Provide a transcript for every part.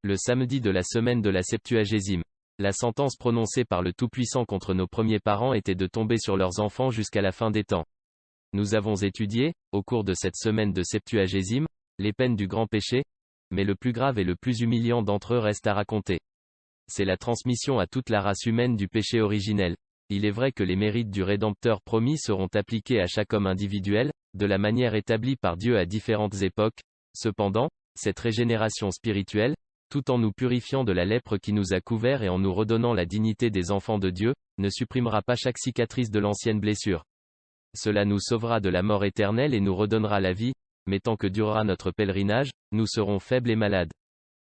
Le samedi de la semaine de la Septuagésime. La sentence prononcée par le Tout-Puissant contre nos premiers parents était de tomber sur leurs enfants jusqu'à la fin des temps. Nous avons étudié, au cours de cette semaine de Septuagésime, les peines du grand péché, mais le plus grave et le plus humiliant d'entre eux reste à raconter. C'est la transmission à toute la race humaine du péché originel. Il est vrai que les mérites du Rédempteur promis seront appliqués à chaque homme individuel, de la manière établie par Dieu à différentes époques. Cependant, cette régénération spirituelle, tout en nous purifiant de la lèpre qui nous a couverts et en nous redonnant la dignité des enfants de Dieu, ne supprimera pas chaque cicatrice de l'ancienne blessure. Cela nous sauvera de la mort éternelle et nous redonnera la vie, mais tant que durera notre pèlerinage, nous serons faibles et malades.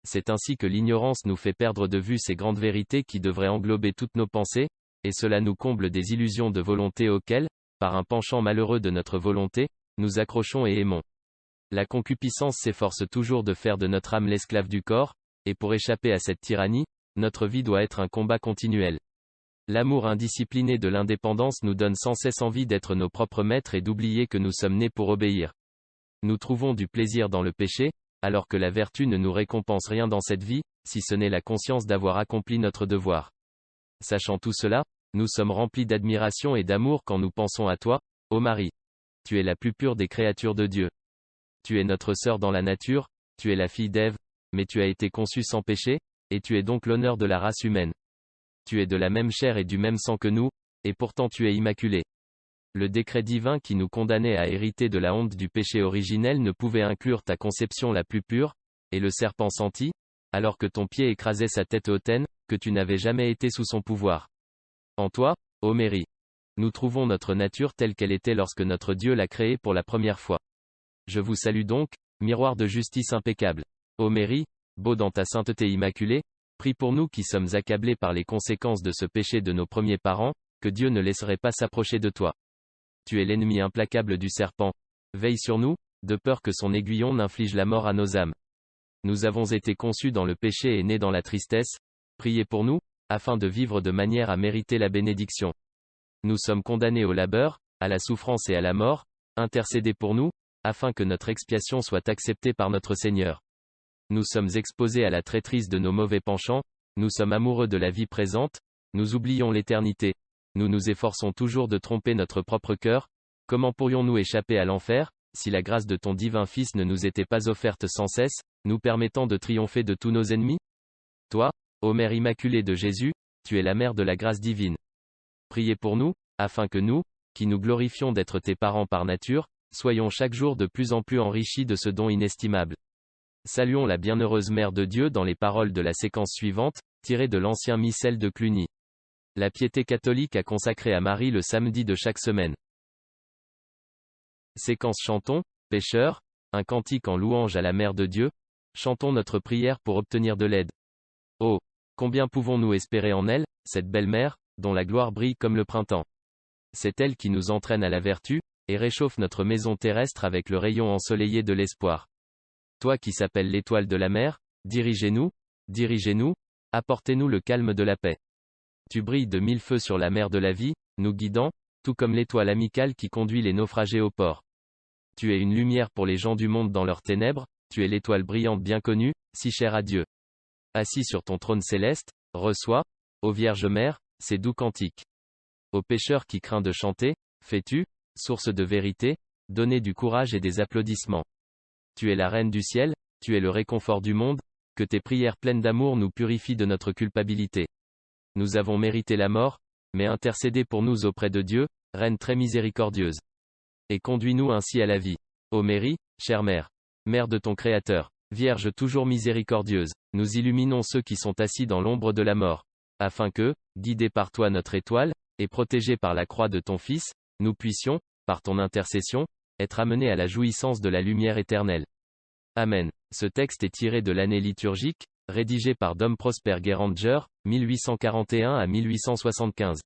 C'est ainsi que l'ignorance nous fait perdre de vue ces grandes vérités qui devraient englober toutes nos pensées, et cela nous comble des illusions de volonté auxquelles, par un penchant malheureux de notre volonté, nous accrochons et aimons. La concupiscence s'efforce toujours de faire de notre âme l'esclave du corps, et pour échapper à cette tyrannie, notre vie doit être un combat continuel. L'amour indiscipliné de l'indépendance nous donne sans cesse envie d'être nos propres maîtres et d'oublier que nous sommes nés pour obéir. Nous trouvons du plaisir dans le péché, alors que la vertu ne nous récompense rien dans cette vie, si ce n'est la conscience d'avoir accompli notre devoir. Sachant tout cela, nous sommes remplis d'admiration et d'amour quand nous pensons à toi, ô Marie. Tu es la plus pure des créatures de Dieu. Tu es notre sœur dans la nature, tu es la fille d'Ève, mais tu as été conçue sans péché, et tu es donc l'honneur de la race humaine. Tu es de la même chair et du même sang que nous, et pourtant tu es immaculée. Le décret divin qui nous condamnait à hériter de la honte du péché originel ne pouvait inclure ta conception la plus pure, et le serpent sentit, alors que ton pied écrasait sa tête hautaine, que tu n'avais jamais été sous son pouvoir. En toi, ô Marie, nous trouvons notre nature telle qu'elle était lorsque notre Dieu l'a créée pour la première fois. Je vous salue donc, miroir de justice impeccable. Ô Marie, beau dans ta sainteté immaculée, prie pour nous qui sommes accablés par les conséquences de ce péché de nos premiers parents, que Dieu ne laisserait pas s'approcher de toi. Tu es l'ennemi implacable du serpent. Veille sur nous, de peur que son aiguillon n'inflige la mort à nos âmes. Nous avons été conçus dans le péché et nés dans la tristesse. Priez pour nous, afin de vivre de manière à mériter la bénédiction. Nous sommes condamnés au labeur, à la souffrance et à la mort. Intercédez pour nous, afin que notre expiation soit acceptée par notre Seigneur. Nous sommes exposés à la traîtrise de nos mauvais penchants. Nous sommes amoureux de la vie présente. Nous oublions l'éternité. Nous nous efforçons toujours de tromper notre propre cœur. Comment pourrions-nous échapper à l'enfer, si la grâce de ton divin Fils ne nous était pas offerte sans cesse, nous permettant de triompher de tous nos ennemis? Toi, ô Mère Immaculée de Jésus, tu es la mère de la grâce divine. Priez pour nous, afin que nous, qui nous glorifions d'être tes parents par nature, soyons chaque jour de plus en plus enrichis de ce don inestimable. Saluons la bienheureuse Mère de Dieu dans les paroles de la séquence suivante, tirée de l'ancien missel de Cluny. La piété catholique a consacré à Marie le samedi de chaque semaine. Séquence chantons, pécheurs, un cantique en louange à la Mère de Dieu, chantons notre prière pour obtenir de l'aide. Oh, combien pouvons-nous espérer en elle, cette belle mère, dont la gloire brille comme le printemps. C'est elle qui nous entraîne à la vertu, et réchauffe notre maison terrestre avec le rayon ensoleillé de l'espoir. Toi qui s'appelles l'étoile de la mer, dirigez-nous, apportez-nous le calme de la paix. Tu brilles de 1000 feux sur la mer de la vie, nous guidant, tout comme l'étoile amicale qui conduit les naufragés au port. Tu es une lumière pour les gens du monde dans leurs ténèbres, tu es l'étoile brillante bien connue, si chère à Dieu. Assis sur ton trône céleste, reçois, ô Vierge Mère, ces doux cantiques. Ô pécheur qui craint de chanter, fais-tu, source de vérité, donner du courage et des applaudissements. Tu es la Reine du ciel, tu es le réconfort du monde, que tes prières pleines d'amour nous purifient de notre culpabilité. Nous avons mérité la mort, mais intercédez pour nous auprès de Dieu, Reine très miséricordieuse. Et conduis-nous ainsi à la vie. Ô Marie, chère Mère, Mère de ton Créateur, Vierge toujours miséricordieuse, nous illuminons ceux qui sont assis dans l'ombre de la mort, afin que, guidés par toi notre étoile, et protégés par la croix de ton Fils, nous puissions, par ton intercession, être amenés à la jouissance de la lumière éternelle. Amen. Ce texte est tiré de l'année liturgique, rédigé par Dom Prosper Guéranger, 1841 à 1875.